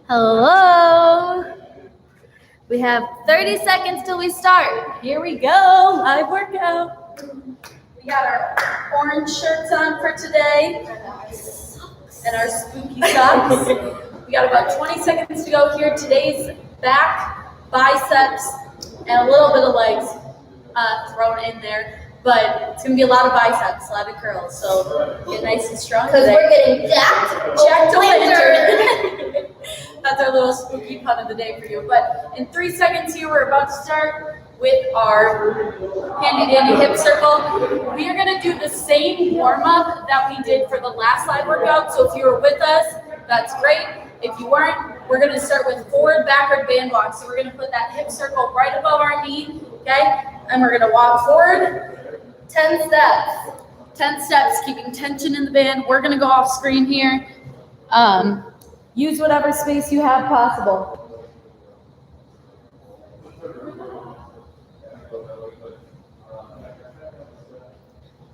Hello. We have 30 seconds till we start. Here we go, live workout. We got our orange shirts on for today and our spooky socks. We got about 20 seconds to go here. Today's back, biceps, and a little bit of legs thrown in there. But it's going to be a lot of biceps, a lot of curls. So get nice and strong. Because we're getting jacked to winter. That's our little spooky pun of the day for you. But in 3 seconds here, we're about to start with our handy dandy hip circle. We are going to do the same warm-up that we did for the last live workout. So if you were with us, that's great. If you weren't, we're going to start with forward backward band walk. So we're going to put that hip circle right above our knee, okay? And we're going to walk forward 10 steps. 10 steps, keeping tension in the band. We're going to go off screen here. Use whatever space you have possible.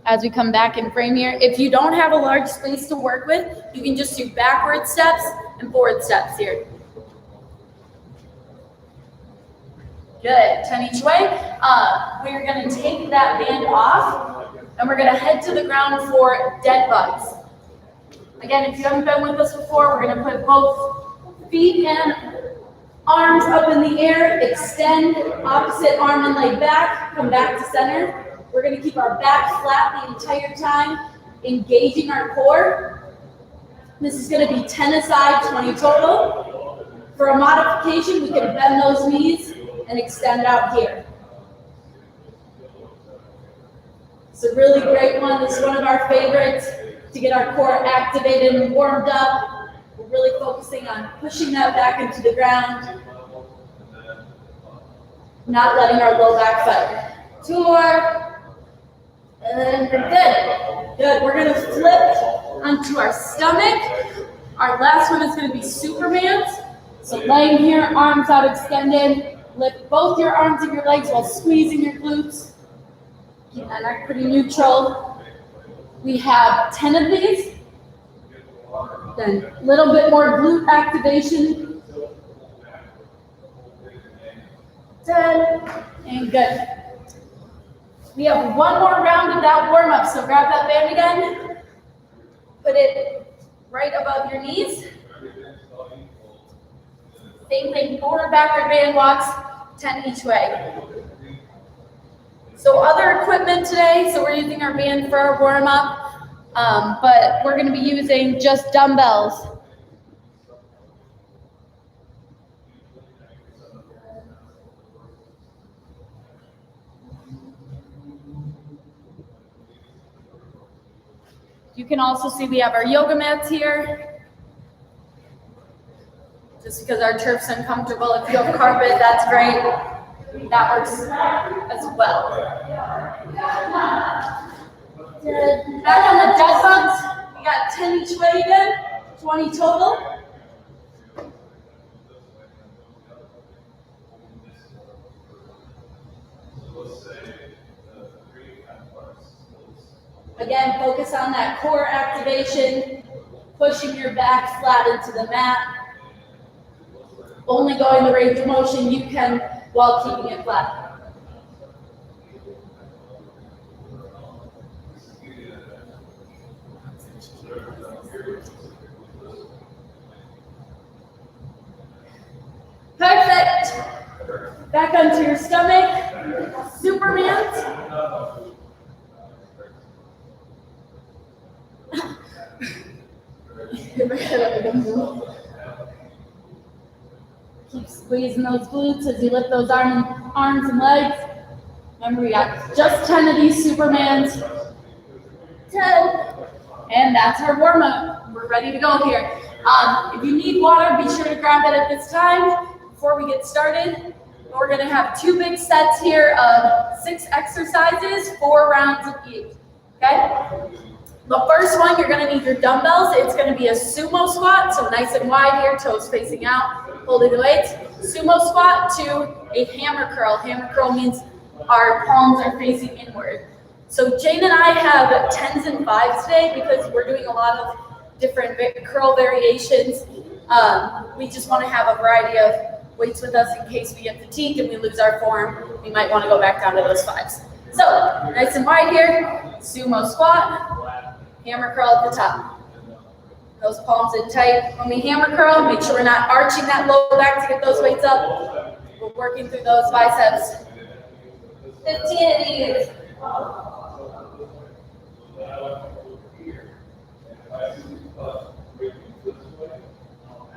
As we come back in frame here, if you don't have a large space to work with, you can just do backward steps and forward steps here. Good, 10 each way. We're gonna take that band off and we're gonna head to the ground for dead bugs. Again, if you haven't been with us before, we're gonna put both feet and arms up in the air, extend opposite arm and leg back, come back to center. We're going to keep our back flat the entire time, engaging our core. This is going to be 10 aside, 20 total. For a modification, we can bend those knees and extend out here. It's a really great one. This is one of our favorites to get our core activated and warmed up. We're really focusing on pushing that back into the ground, not letting our low back fight. 2 more. And then we're good. Good. We're going to flip onto our stomach. Our last one is going to be Superman's. So laying here, arms out extended. Lift both your arms and your legs while squeezing your glutes. Keep that neck pretty neutral. We have 10 of these. Then a little bit more glute activation. 10. And good. We have one more round of that warm-up, so grab that band again. Put it right above your knees. Same thing, forward, backward band walks, 10 each way. So other equipment today, so we're using our band for our warm-up, but we're going to be using just dumbbells. You can also see we have our yoga mats here. Just because our turf's uncomfortable, if you have carpet, that's great. That works as well. Back on the dead bugs, we got 10 each way again, 20 total. Again, focus on that core activation, pushing your back flat into the mat. Only going the range of motion you can while keeping it flat. Perfect. Back onto your stomach. Superman. Keep squeezing those glutes as you lift those arms and legs. Remember, we got just 10 of these Supermans. 10. And that's our warm-up. We're ready to go here. If you need water, be sure to grab it at this time before we get started. We're going to have 2 big sets here of 6 exercises, 4 rounds of each. Okay? The first one, you're going to need your dumbbells. It's going to be a sumo squat, so nice and wide here, toes facing out, holding the weights. Sumo squat to a hammer curl. Hammer curl means our palms are facing inward. So Jane and I have 10s and 5s today because we're doing a lot of different curl variations. We just want to have a variety of weights with us in case we get fatigued and we lose our form. We might want to go back down to those 5s. So nice and wide here, sumo squat, hammer curl at the top. Those palms in tight. When we hammer curl, make sure we're not arching that low back to get those weights up. We're working through those biceps. 15 of these.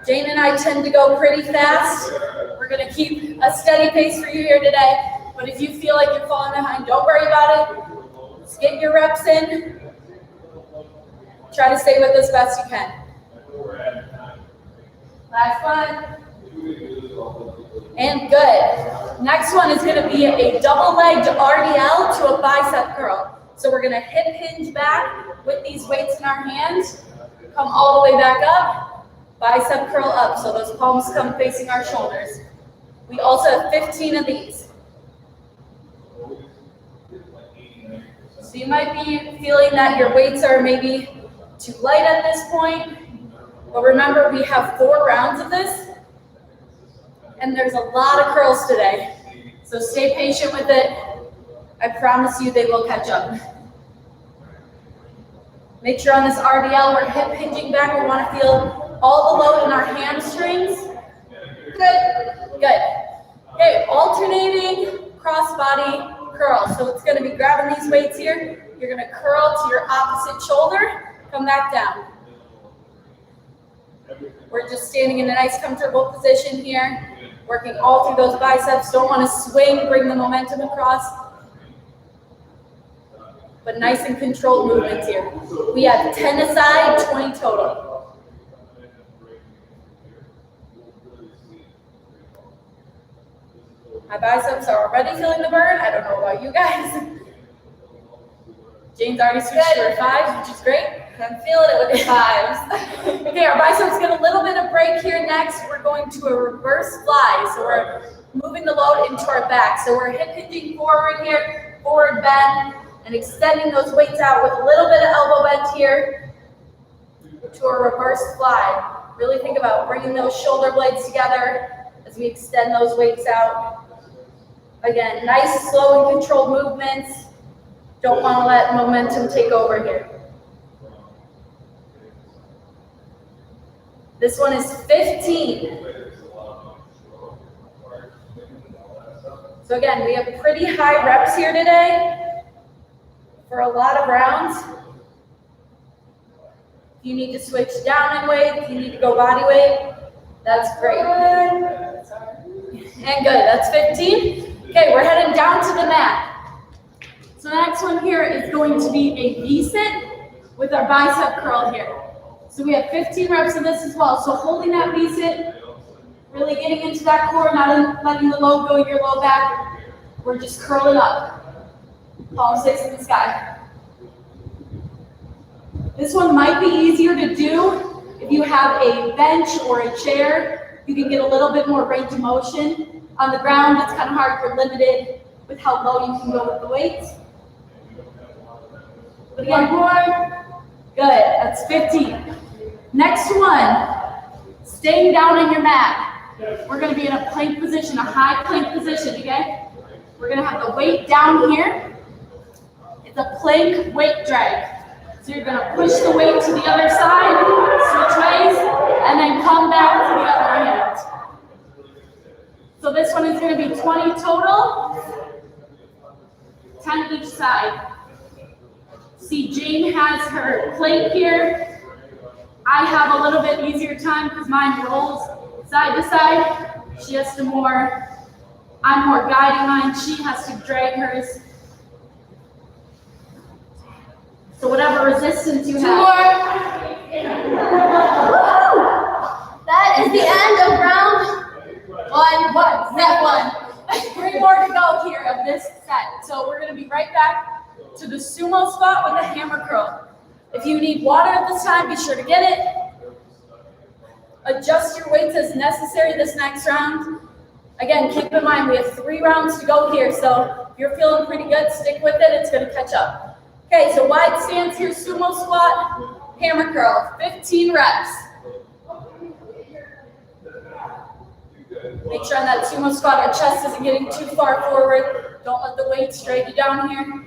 Jane and I tend to go pretty fast. We're gonna keep a steady pace for you here today. But if you feel like you're falling behind, don't worry about it. Just get your reps in. Try to stay with us best you can. Last one. And good. Next one is going to be a double-legged RDL to a bicep curl. So we're going to hip hinge back with these weights in our hands. Come all the way back up. Bicep curl up. So those palms come facing our shoulders. We also have 15 of these. So you might be feeling that your weights are maybe too light at this point, but remember we have 4 rounds of this, and there's a lot of curls today, so stay patient with it. I promise you they will catch up. Make sure on this RDL we're hip hinging back. We want to feel all the load in our hamstrings. Good, good. Okay, alternating cross-body curl. So it's going to be grabbing these weights here. You're going to curl to your opposite shoulder. Come back down. We're just standing in a nice comfortable position here, working all through those biceps. Don't want to swing, bring the momentum across, but nice and controlled movements here. We have 10 aside, 20 total. My biceps are already feeling the burn. I don't know about you guys. Jane's already switched to her 5s, which is great. I'm feeling it with the 5s. Okay, our biceps get a little bit of break here. Next, we're going to a reverse fly. So we're moving the load into our back. So we're hip hinging forward here, forward bend, and extending those weights out with a little bit of elbow bend here to a reverse fly. Really think about bringing those shoulder blades together as we extend those weights out. Again, nice, slow and controlled movements. Don't want to let momentum take over here. This one is 15. So again, we have pretty high reps here today for a lot of rounds. If you need to switch down in weight, if you need to go body weight, that's great. And good, that's 15. Okay, we're heading down to the mat. So the next one here is going to be a V-sit with our bicep curl here. So we have 15 reps of this as well. So holding that V-sit, really getting into that core, not letting the load go your low back. We're just curling up. Palms facing the sky. This one might be easier to do if you have a bench or a chair. You can get a little bit more range of motion. On the ground, it's kind of hard. You're limited with how low you can go with the weights. But again, more. Good, that's 15. Next one, staying down on your mat. We're gonna be in a plank position, a high plank position, okay? We're gonna have the weight down here. It's a plank weight drag. So you're gonna push the weight to the other side, switch ways, and then come back to the other hand. So this one is gonna be 20 total, 10 each side. See, Jane has her plate here. I have a little bit easier time because mine rolls side to side. She has to I'm more guiding mine. She has to drag hers. So whatever resistance you have. That is the end of round set one. 3 more to go here of this set. So we're gonna be right back to the sumo spot with the hammer curl. If you need water at this time, be sure to get it. Adjust your weights as necessary this next round. Again, keep in mind we have 3 rounds to go here, so if you're feeling pretty good, stick with it, it's gonna catch up. Okay, so wide stance here, sumo squat, hammer curl, 15 reps. Make sure on that sumo squat our chest isn't getting too far forward. Don't let the weight straight you down here.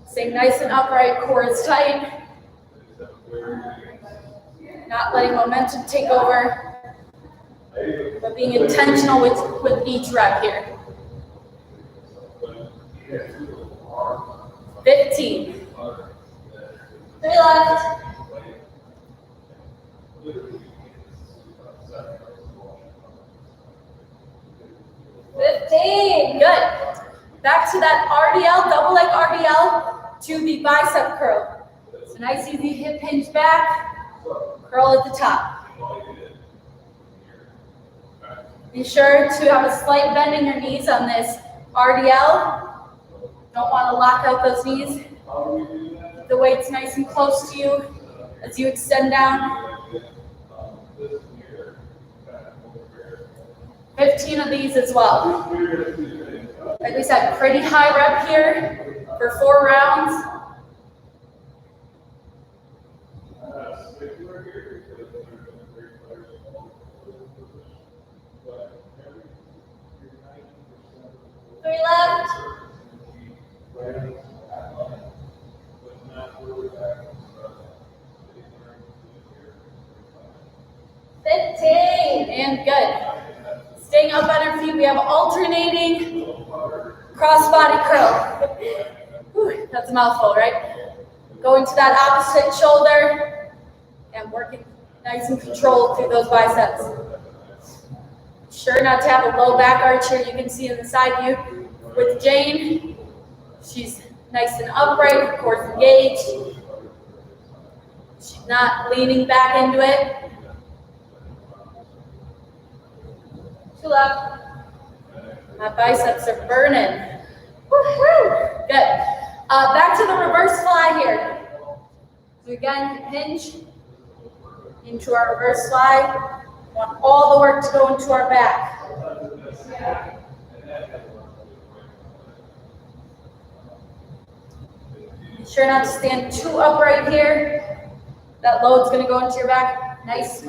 Stay nice and upright, core is tight. Not letting momentum take over, but being intentional with each rep here. 15. 3 left. 15. Good. Back to that RDL, double leg RDL to the bicep curl. So nice easy hip hinge back, curl at the top. Be sure to have a slight bend in your knees on this RDL. Don't want to lock out those knees. Keep the weights nice and close to you as you extend down. 15 of these as well. Like we said, pretty high rep here for 4 rounds. Three left. 15. And good. Staying up on our feet, we have alternating cross body curl. Whew, that's a mouthful, right? Going to that opposite shoulder and working nice and controlled through those biceps. Sure not to have a low back arch here. You can see in the side view with Jane. She's nice and upright, of course engaged. She's not leaning back into it. 2 left. My biceps are burning. Woo-hoo. Good. Back to the reverse fly here. So again, hinge into our reverse fly. Want all the work to go into our back. Be sure not to stand too upright here. That load's going to go into your back. Nice,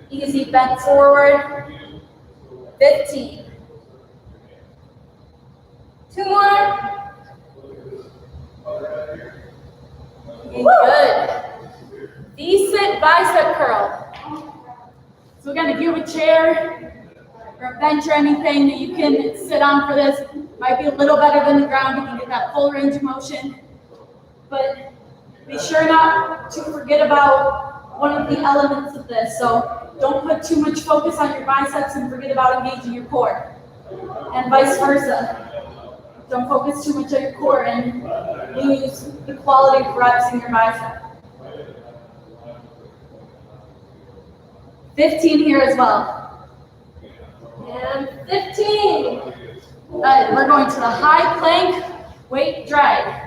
easy bend forward. 15. 2 more. Good. Decent bicep curl. So again, if you have a chair or a bench or anything that you can sit on for this, might be a little better than the ground. You can get that full range of motion. But be sure not to forget about one of the elements of this. So don't put too much focus on your biceps and forget about engaging your core. And vice versa. Don't focus too much on your core and lose the quality of reps in your bicep. 15 here as well. And 15. Good. We're going to the high plank weight drag.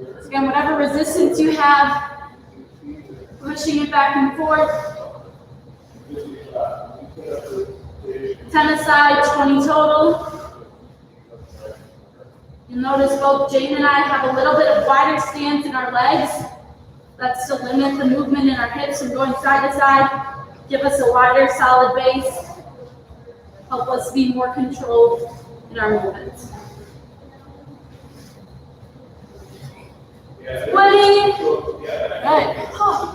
So again, whatever resistance you have, pushing it back and forth. 10 aside, 20 total. You'll notice both Jane and I have a little bit of wider stance in our legs. That's to limit the movement in our hips from going side to side. Give us a wider, solid base. Help us be more controlled in our movements. 20. Good.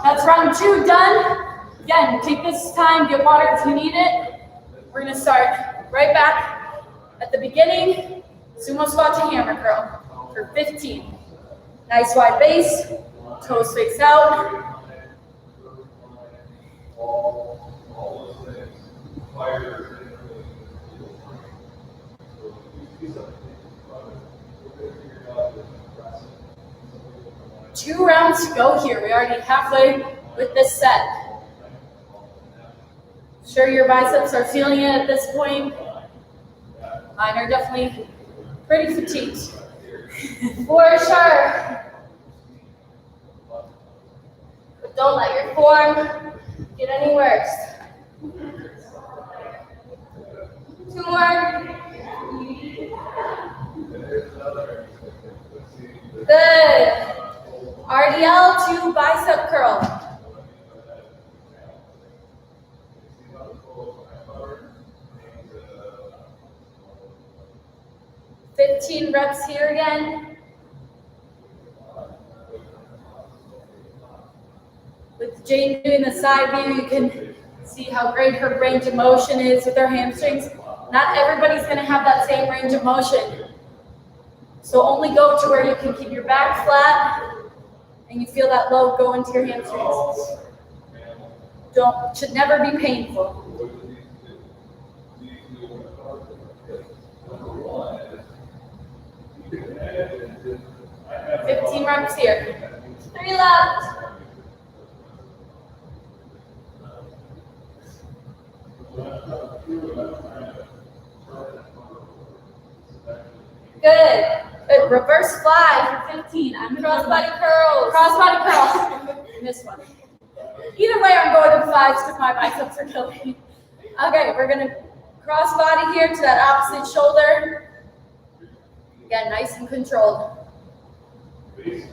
That's round 2 done. Again, take this time, get water if you need it. We're going to start right back at the beginning, sumo squat to hammer curl for 15. Nice wide base, toes face out. Two rounds to go here. We're already halfway with this set. Sure your biceps are feeling it at this point. Mine are definitely pretty fatigued. For sure. But don't let your form get any worse. 2 more. RDL to bicep curl. 15 reps here again. With Jane doing the side view, you can see how great her range of motion is with her hamstrings. Not everybody's going to have that same range of motion. So only go to where you can keep your back flat and you feel that load go into your hamstrings. Should never be painful. $15 reps here. 3 left. Good. Good. Reverse fly for 15. I'm crossbody curls. Crossbody curls. Missed one. Either way, I'm going to 5s because my biceps are killing me. Okay, we're going to crossbody here to that opposite shoulder. Again, nice and controlled. If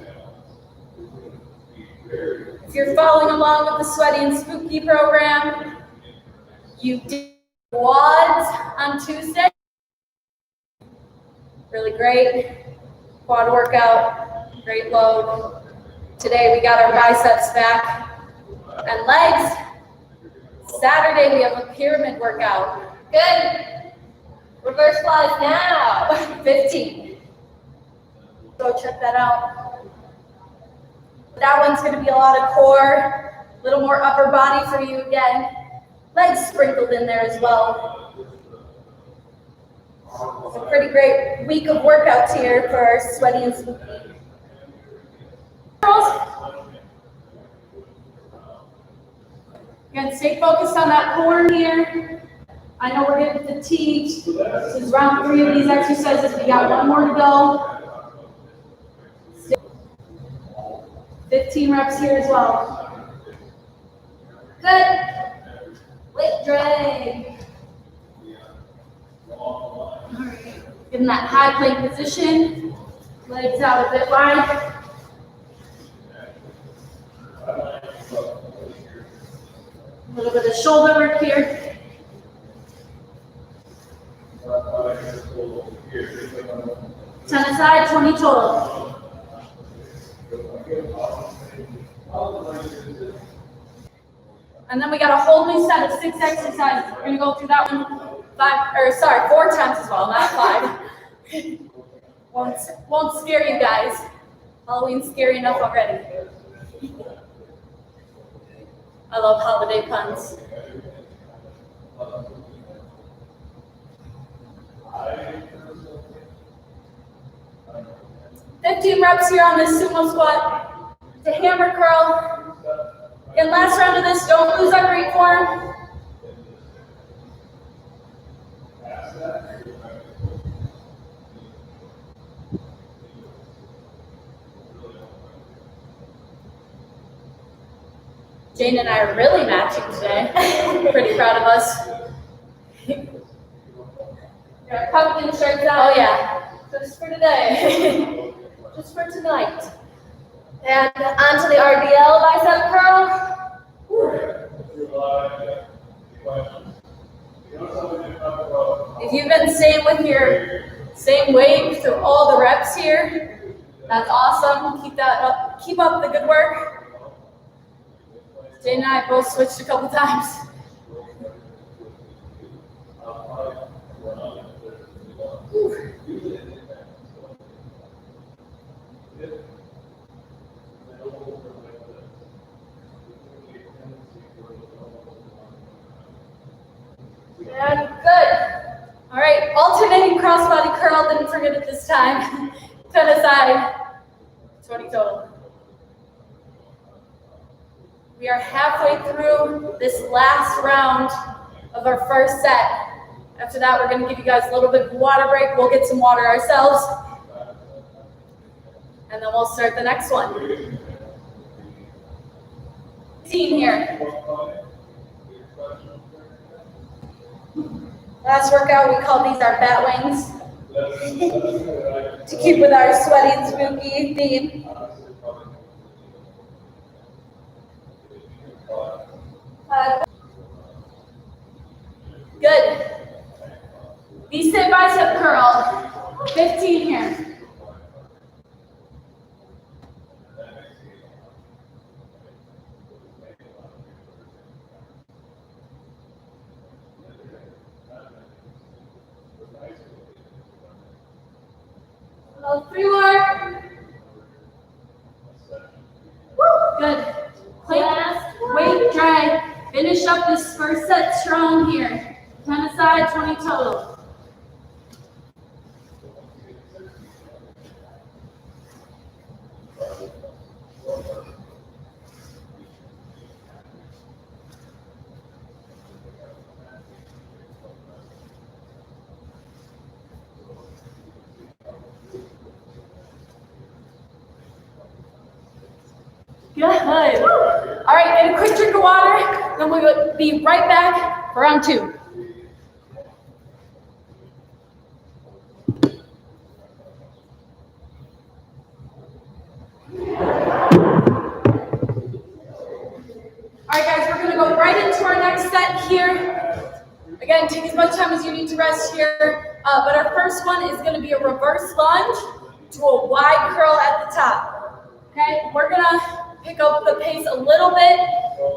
you're following along with the Sweaty and Spooky program, you did quads on Tuesday. Really great. Quad workout, great load. Today we got our biceps back and legs. Saturday we have a pyramid workout. Good. Reverse flies now. 15. Go check that out. That one's going to be a lot of core, a little more upper body for you again. Legs sprinkled in there as well. It's a pretty great week of workouts here for our Sweaty and Spooky. Again, stay focused on that core here. I know we're getting fatigued. This is round 3 of these exercises. We got 1 more to go. 15 reps here as well. Good. Weight drag. All right. Get in that high plank position. Legs out a bit wide. A little bit of shoulder work here. 10 aside, 20 total. And then we got a whole new set of 6 exercises. We're going to go through that one 4 times as well, not 5. Won't scare you guys. Halloween's scary enough already. I love holiday puns. 15 reps here on this sumo squat to hammer curl. And last round of this, don't lose our great form. Jane and I are really matching today. Pretty proud of us. Got pumpkin shirts out. Oh yeah. Just for today. Just for tonight. And onto the RDL bicep curl. If you've been staying with your same weight through all the reps here, that's awesome. Keep that up. Keep up the good work. Jane and I both switched a couple times. Whew. And good. All right, alternating crossbody curl. Didn't forget it this time. 10 aside, 20 total. We are halfway through this last round of our first set. After that, we're going to give you guys a little bit of water break. We'll get some water ourselves. And then we'll start the next one. 15 here. Last workout, we call these our bat wings. To keep with our Sweaty and Spooky theme. curl. 15 here. Oh, 3 more. Woo, good. Plank, weight, drag. Finish up this first set strong here. 10 aside, 20 total. Good. All right, get a quick drink of water, then we'll be right back for round 2. All right, guys, we're gonna go right into our next set here. Again, take as much time as you need to rest here, but our first one is gonna be a reverse lunge to a wide curl at the top. Okay, we're gonna pick up the pace a little bit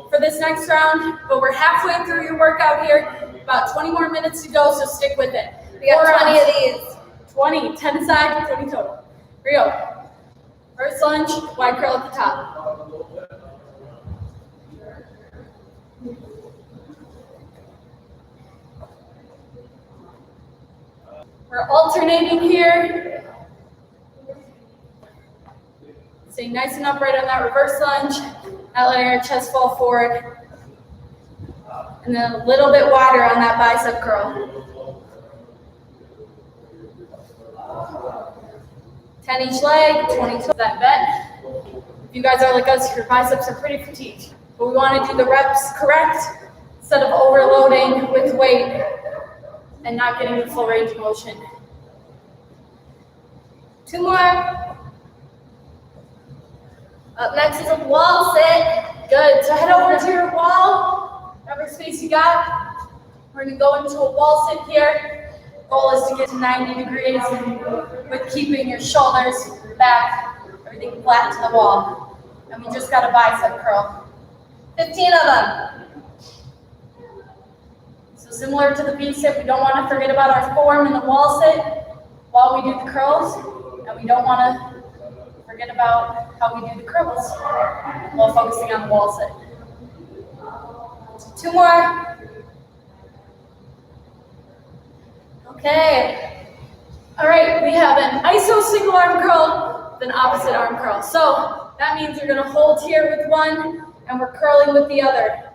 for this next round, but we're halfway through your workout here. About 20 more minutes to go, so stick with it. We got 20 of these. 20, 10 aside, 20 total. Here we go. First lunge, wide curl at the top. We're alternating here. Stay nice and upright on that reverse lunge, not letting our chest fall forward. And then a little bit wider on that bicep curl. 10 each leg, 20 to that bet. If you guys are like us, your biceps are pretty fatigued. But we want to do the reps correct instead of overloading with weight and not getting the full range of motion. 2 more. Up next is a wall sit. Good, so head over to your wall, whatever space you got. We're gonna go into a wall sit here. Goal is to get to 90 degrees with keeping your shoulders back, everything flat to the wall. And we just got a bicep curl. 15 of them. So similar to the V-sit, we don't wanna forget about our form in the wall sit while we do the curls, and we don't wanna forget about how we do the curls while focusing on the wall sit. 2 more. Okay. All right, we have an iso single arm curl, then opposite arm curl. So that means you're gonna hold here with one, and we're curling with the other.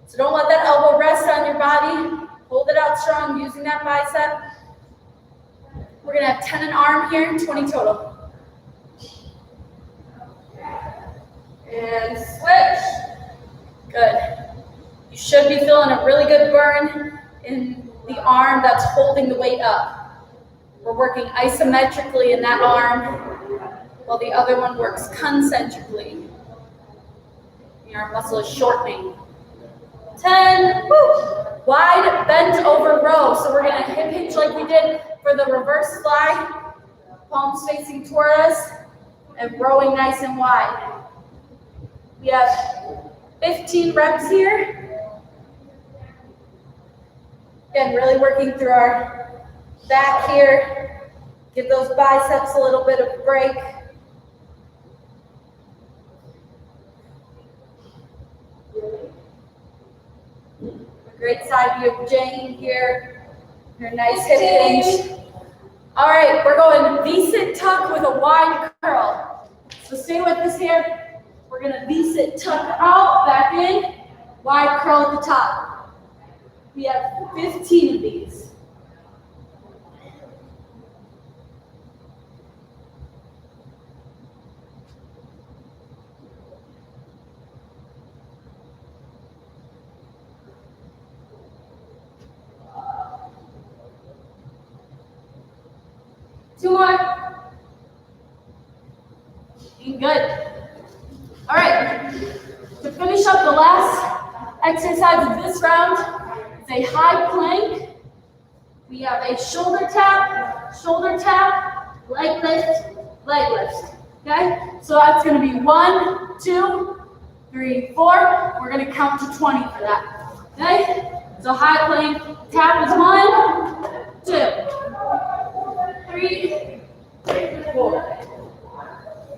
So don't let that elbow rest on your body. Hold it out strong using that bicep. We're gonna have 10 an arm here, 20 total. And switch. Good. You should be feeling a really good burn in the arm that's holding the weight up. We're working isometrically in that arm, while the other one works concentrically. The arm muscle is shortening. 10, woo. Wide bent over row. So we're gonna hip hinge like we did for the reverse fly. Palms facing toward us and rowing nice and wide. We have 15 reps here. Again, really working through our back here. Give those biceps a little bit of a break. A great side view of Jane here. Your nice hip hinge. All right, we're going V-sit tuck with a wide curl. So stay with us here. We're gonna V-sit tuck out, back in, wide curl at the top. We have 15 of these. Two more. Looking good. All right, to finish up the last exercise of this round, it's a high plank We have a shoulder tap, leg lift, leg lift. Okay? So that's going to be 1, 2, 3, 4. We're going to count to 20 for that. Okay? So high plank tap is 1, 2, 3, 4.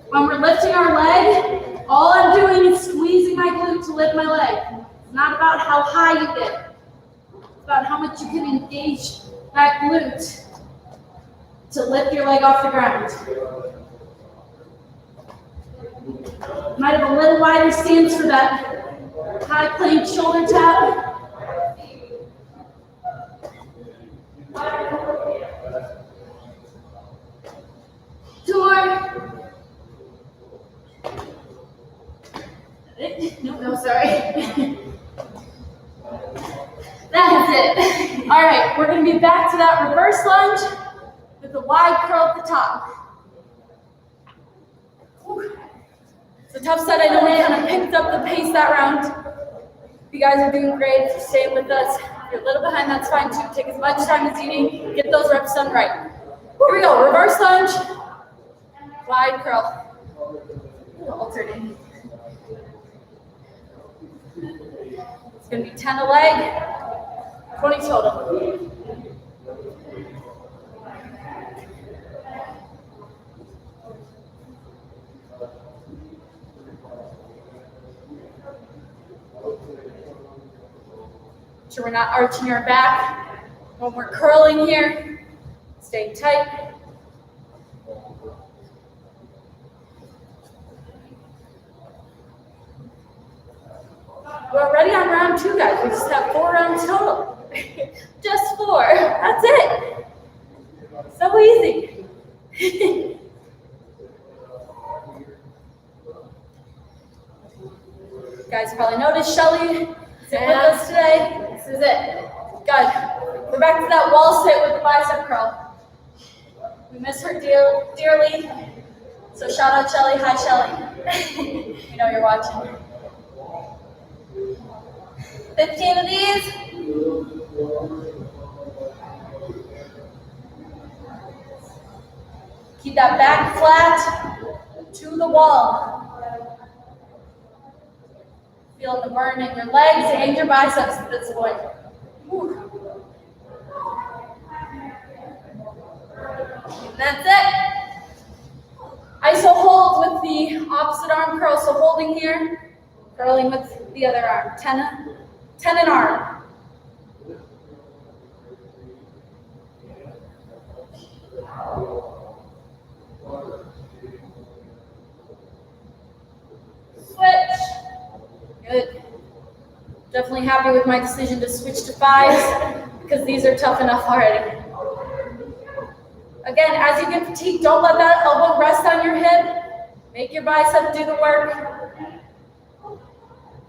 When we're lifting our leg, all I'm doing is squeezing my glute to lift my leg. It's not about how high you get. It's about how much you can engage that glute to lift your leg off the ground. Might have a little wider stance for that high plank shoulder tap. Two more. No, sorry. That's it. All right, we're going to be back to that reverse lunge with the wide curl at the top. It's a tough set. I know we kind of picked up the pace that round. You guys are doing great. Stay with us. If you're a little behind, that's fine too. Take as much time as you need. Get those reps done right. Here we go. Reverse lunge, wide curl. Alternating. It's going to be 10 a leg, 20 total. So we're not arching our back when we're curling here. Stay tight. We're already on round 2, guys. We just have 4 rounds total. Just 4. That's it. So easy. You guys probably noticed Shelly with us today. This is it. Good. We're back to that wall sit with the bicep curl. We miss her dearly. So shout out Shelly. Hi, Shelly. We know you're watching. 15 of these. Keep that back flat to the wall. Feel the burn in your legs and your biceps at this point. And that's it. Iso hold with the opposite arm curl. So holding here, curling with the other arm. 10 an arm. Switch. Good. Definitely happy with my decision to switch to 5s because these are tough enough already. Again, as you get fatigued, don't let that elbow rest on your hip. Make your bicep do the work.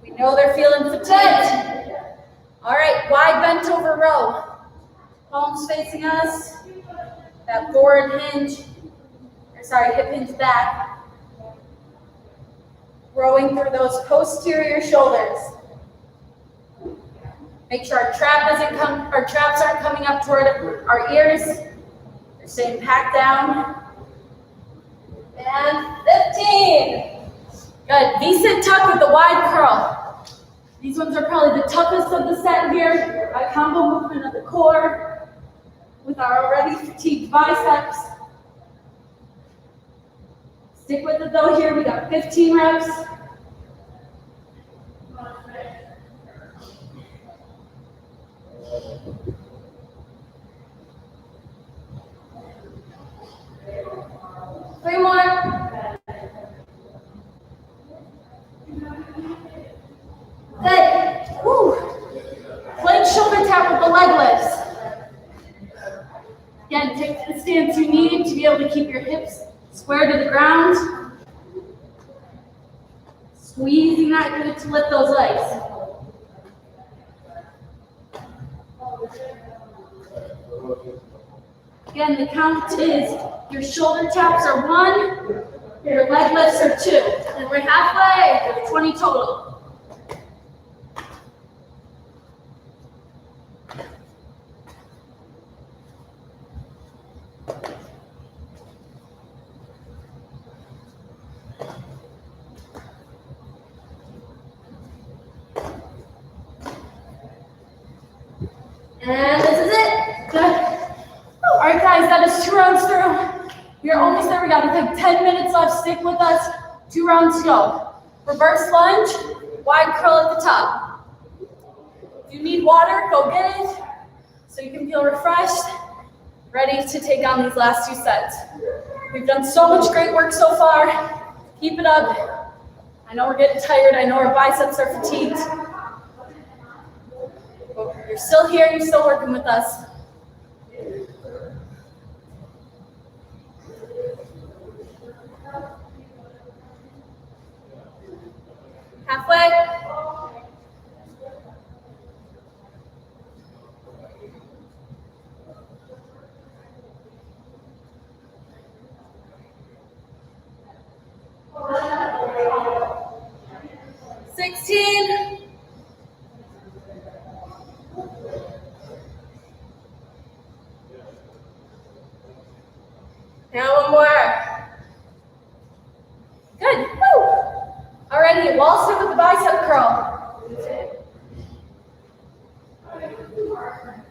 We know they're feeling fatigued. All right, wide bent over row. Palms facing us. That forward hinge, hip hinge back. Rowing through those posterior shoulders. Make sure our traps aren't coming up toward our ears. They're staying packed down. And 15. Good. V-sit tuck with the wide curl. These ones are probably the toughest of the set here. A combo movement of the core with our already fatigued biceps. Stick with it though here. We got 15 reps. Three more. Good. Woo. Plank shoulder tap with the leg lifts. Again, take the stance you need to be able to keep your hips square to the ground. Squeezing that glute to lift those legs. Again, the count is your shoulder taps are 1, your leg lifts are 2. And we're halfway, 20 total. And this is it. Good. All right, guys, that is 2 rounds through. We are almost there. We got like 10 minutes left. Stick with us. 2 rounds to go. Reverse lunge, wide curl at the top. If you need water, go get it so you can feel refreshed, ready to take on these last 2 sets. We've done so much great work so far. Keep it up. I know we're getting tired. I know our biceps are fatigued. But you're still here. You're still working with us. Halfway. Now one more. Good. Woo. Alrighty, we'll all start with the bicep curl.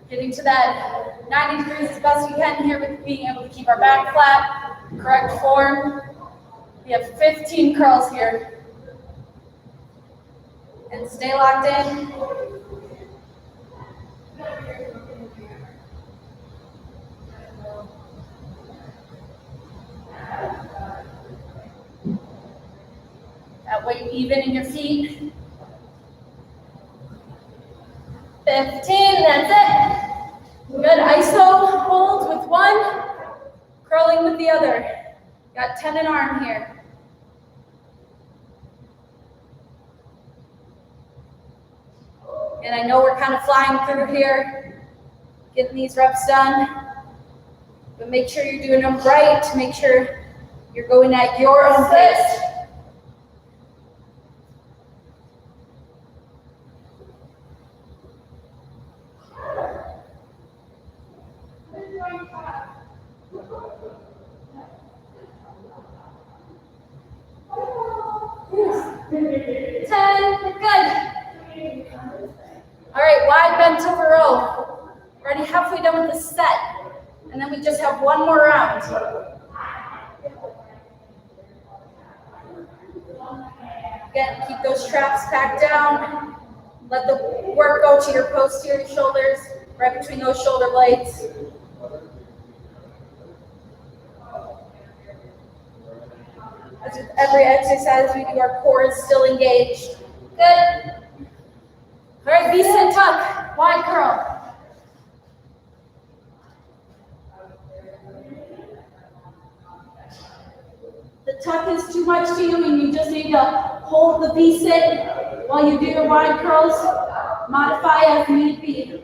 Getting to that 90 degrees as best we can here with being able to keep our back flat, correct form. We have 15 curls here. And stay locked in. That weight even in your feet. 15, that's it. Good, iso hold with one, curling with the other. Got 10 in arm here. And I know we're kind of flying through here, getting these reps done. But make sure you're doing them right, make sure you're going at your own pace. Bent over row. Already halfway done with the set. And then we just have one more round. Again, keep those traps back down. Let the work go to your posterior shoulders, right between those shoulder blades. As with every exercise we do, our core is still engaged. Good. All right, V-sit tuck, wide curl. The tuck is too much to you and you just need to hold the V-sit while you do your wide curls. Modify as need be.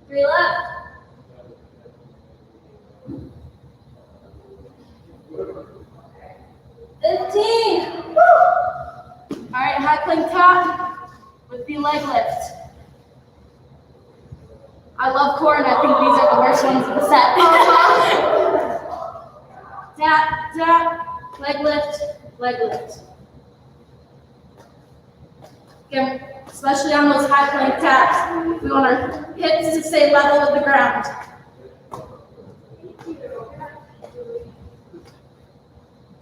Three left. Woo! All right, high plank top with the leg lift. I love core and I think these are the worst ones of the set. Tap, tap, leg lift, leg lift. Again, especially on those high plank taps, we want our hips to stay level with the ground.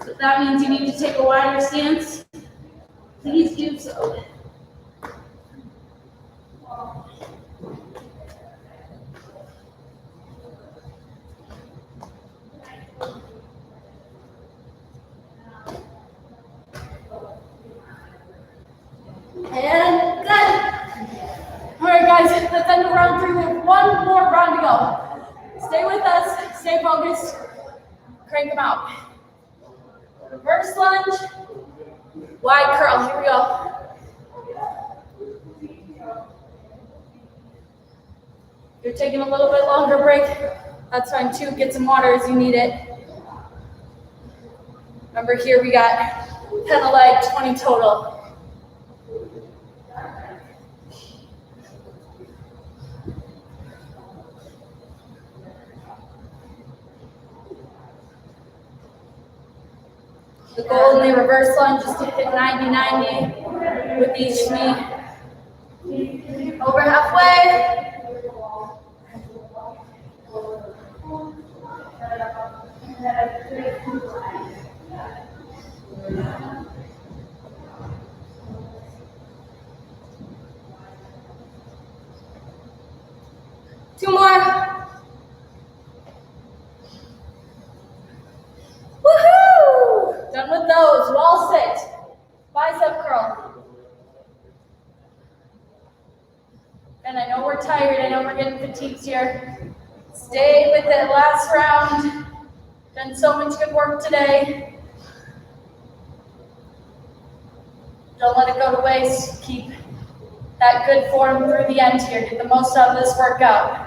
So if that means you need to take a wider stance, please do so. And good. All right, guys, let's end round 3 with one more round to go. Stay with us, stay focused, crank them out. Reverse lunge, wide curl, here we go. If you're taking a little bit longer break, that's fine too. Get some water as you need it. Remember here we got 10 a leg, 20 total. The goal in the reverse lunge is to hit 90-90 with each knee. Over halfway. Two more. Woohoo! Done with those. Wall sit. Bicep curl. And I know we're tired. I know we're getting fatigued here. Stay with it. Last round. Done so much good work today. Don't let it go to waste. Keep that good form through the end here. Get the most out of this workout.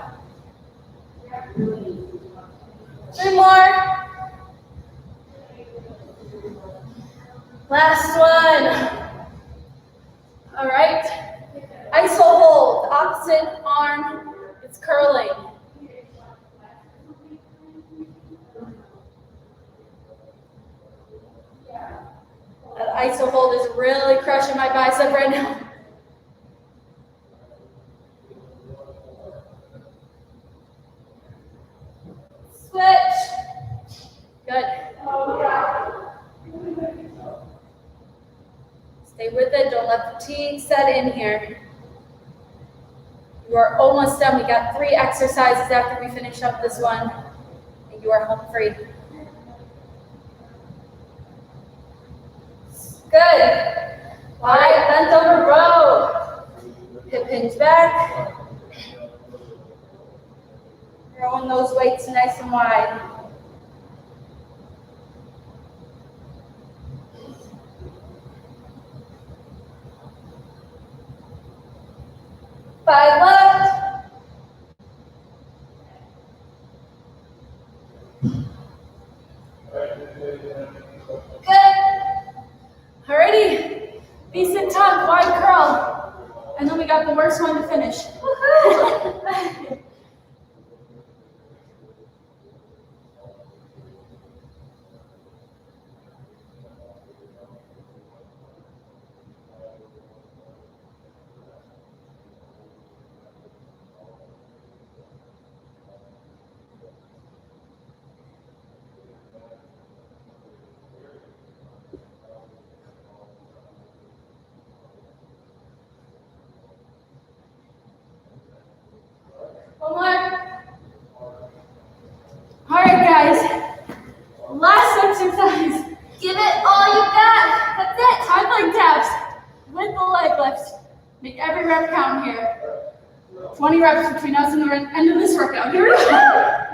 3 more. Last one. All right. Iso hold. Opposite arm is curling. That iso hold is really crushing my bicep right now. Switch. Good. Stay with it. Don't let fatigue set in here. You are almost done. We got 3 exercises after we finish up this one, and you are home free. Good. All right, bent over row. Hip hinge back. Throwing those weights nice and wide. Five left. Good. Alrighty. Decent tuck, wide curl. And then we got the worst one to finish. Woohoo! One more. All right, guys. Last exercise. Give it all you got. That's it. Hard leg taps with the leg lifts. Make every rep count here. 20 reps between us and the end of this workout. Here we go.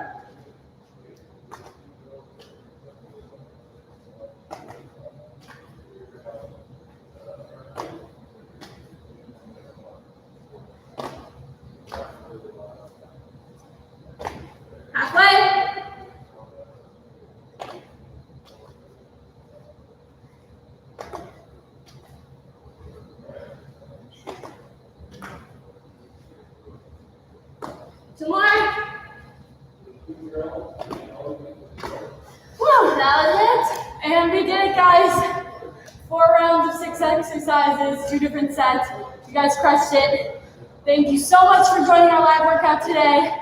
Halfway. Two more. Whew, that was it. And we did it, guys. 4 rounds of 6 exercises, 2 different sets. You guys crushed it. Thank you so much for joining our live workout today.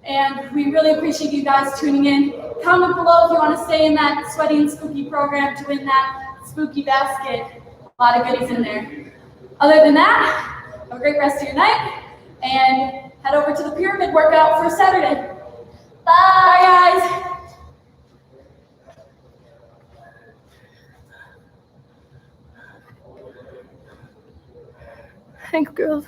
And we really appreciate you guys tuning in. Comment below if you want to stay in that Sweaty and Spooky program to win that spooky basket. A lot of goodies in there. Other than that, have a great rest of your night. And head over to the pyramid workout for Saturday. Bye, guys. Thanks, girls.